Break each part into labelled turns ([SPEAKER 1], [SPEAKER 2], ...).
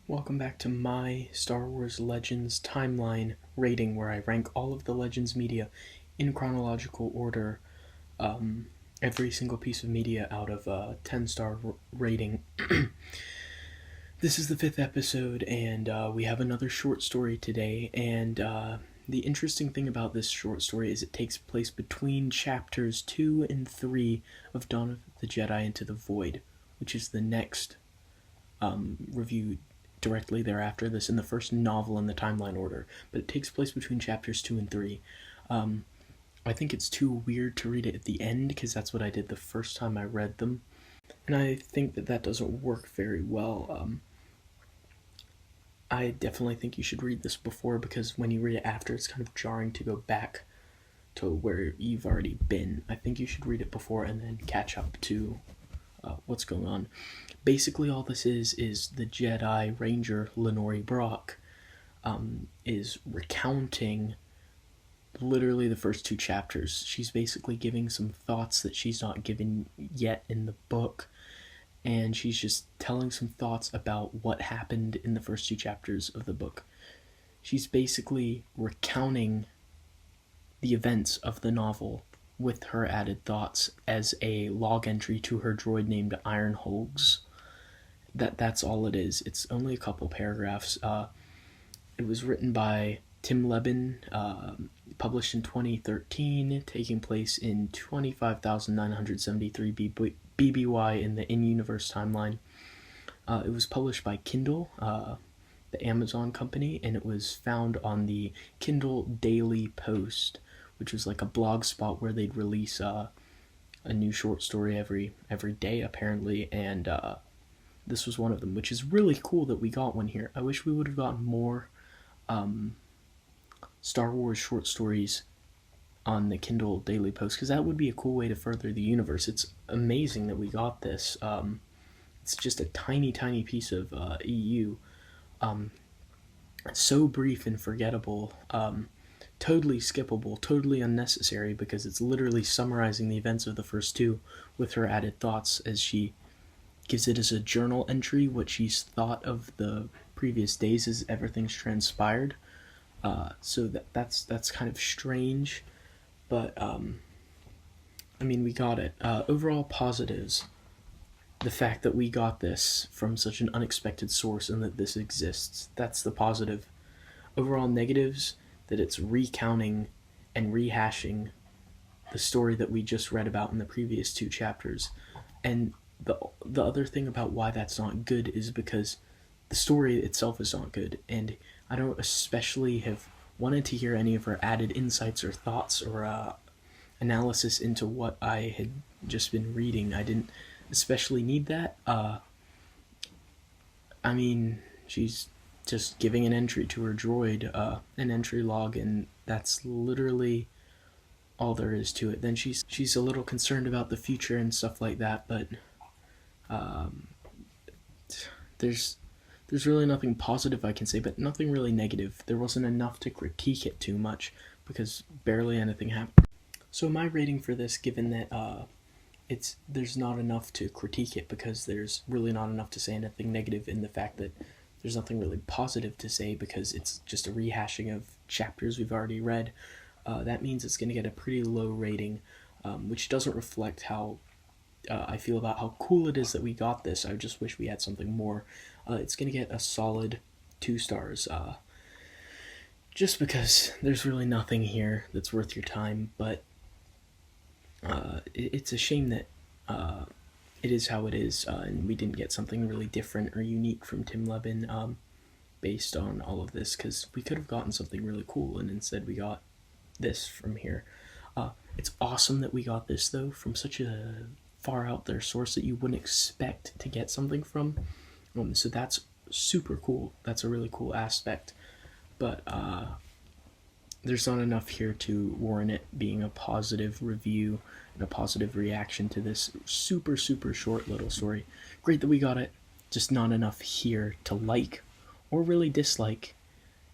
[SPEAKER 1] Welcome back to my Star Wars Legends timeline rating, where I rank all of the Legends media in chronological order, every single piece of media out of a 10-star rating. This is the 5th episode, and we have another short story today, and the interesting thing about this short story is it takes place between chapters 2 and 3 of Dawn of the Jedi Into the Void, which is the next review directly thereafter. This in the first novel in the timeline order, but it takes place between chapters 2 and 3. I think it's too weird to read it at the end, because that's what I did the first time I read them, and I think that doesn't work very well. I definitely think you should read this before, because when you read it after, it's kind of jarring to go back to where you've already been. I think you should read it before and then catch up to what's going on. Basically, all this is the Jedi Ranger Lanoree Brock is recounting literally the first 2 chapters. She's basically giving some thoughts that she's not given yet in the book, and she's just telling some thoughts about what happened in the first 2 chapters of the book. She's basically recounting the events of the novel with her added thoughts as a log entry to her droid named Iron Hogs. That's all it is. It's only a couple paragraphs. It was written by Tim Levin, published in 2013, taking place in 25,973 BBY in the in-universe timeline. It was published by Kindle, the Amazon company, and it was found on the Kindle Daily Post, which was like a blog spot where they'd release a new short story every day, apparently, and this was one of them, which is really cool that we got one here. I wish we would have gotten more Star Wars short stories on the Kindle Daily Post, because that would be a cool way to further the universe. It's amazing that we got this. It's just a tiny piece of EU. It's so brief and forgettable, totally skippable, totally unnecessary, because it's literally summarizing the events of the first 2 with her added thoughts, as she gives it as a journal entry what she's thought of the previous days as everything's transpired. So that's kind of strange, but I mean, we got it. Overall positives: the fact that we got this from such an unexpected source and that this exists. That's the positive. Overall negatives: that it's recounting and rehashing the story that we just read about in the previous 2 chapters. And the other thing about why that's not good is because the story itself is not good, and I don't especially have wanted to hear any of her added insights or thoughts or analysis into what I had just been reading. I didn't especially need that. I mean, she's just giving an entry to her droid, an entry log, and that's literally all there is to it. Then she's a little concerned about the future and stuff like that, but there's really nothing positive I can say, but nothing really negative. There wasn't enough to critique it too much, because barely anything happened. So my rating for this, given that there's not enough to critique it, because there's really not enough to say anything negative, in the fact that there's nothing really positive to say, because it's just a rehashing of chapters we've already read, that means it's going to get a pretty low rating, which doesn't reflect how I feel about how cool it is that we got this. I just wish we had something more. It's going to get a solid 2 stars, just because there's really nothing here that's worth your time, but it's a shame that it is how it is, and we didn't get something really different or unique from Tim Levin based on all of this, because we could have gotten something really cool, and instead we got this from here. It's awesome that we got this, though, from such a far out there source that you wouldn't expect to get something from. So that's super cool. That's a really cool aspect. But there's not enough here to warrant it being a positive review and a positive reaction to this super, super short little story. Great that we got it, just not enough here to like or really dislike.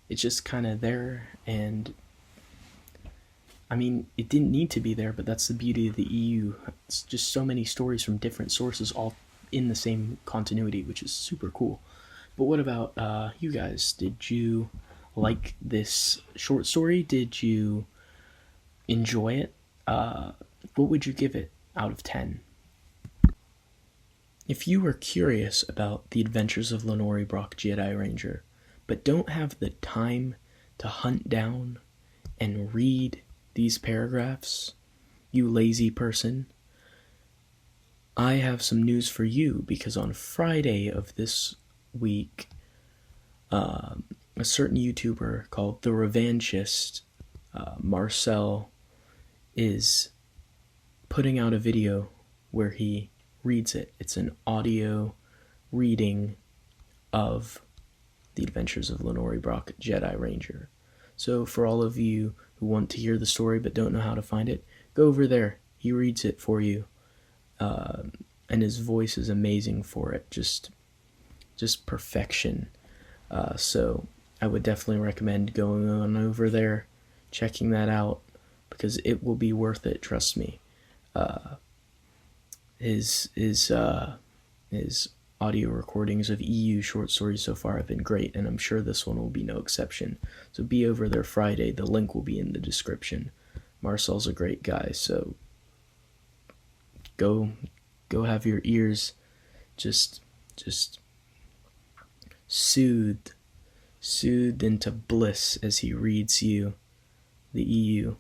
[SPEAKER 1] It's just kind of there, and I mean, it didn't need to be there, but that's the beauty of the EU. It's just so many stories from different sources, all in the same continuity, which is super cool. But what about you guys? Did you like this short story? Did you enjoy it? What would you give it out of 10? If you are curious about the adventures of Lanoree Brock Jedi Ranger, but don't have the time to hunt down and read these paragraphs, you lazy person, I have some news for you, because on Friday of this week, a certain YouTuber called the REVANCHIST, MARCEL, is putting out a video where he reads it. It's an audio reading of The Adventures of Lanoree Brock Jedi Ranger. So for all of you who want to hear the story but don't know how to find it, go over there. He reads it for you. And his voice is amazing for it. Just perfection. So I would definitely recommend going on over there, checking that out, because it will be worth it, trust me. His audio recordings of EU short stories so far have been great, and I'm sure this one will be no exception. So be over there Friday. The link will be in the description. Marcel's a great guy, so go have your ears just soothed into bliss as he reads you the EU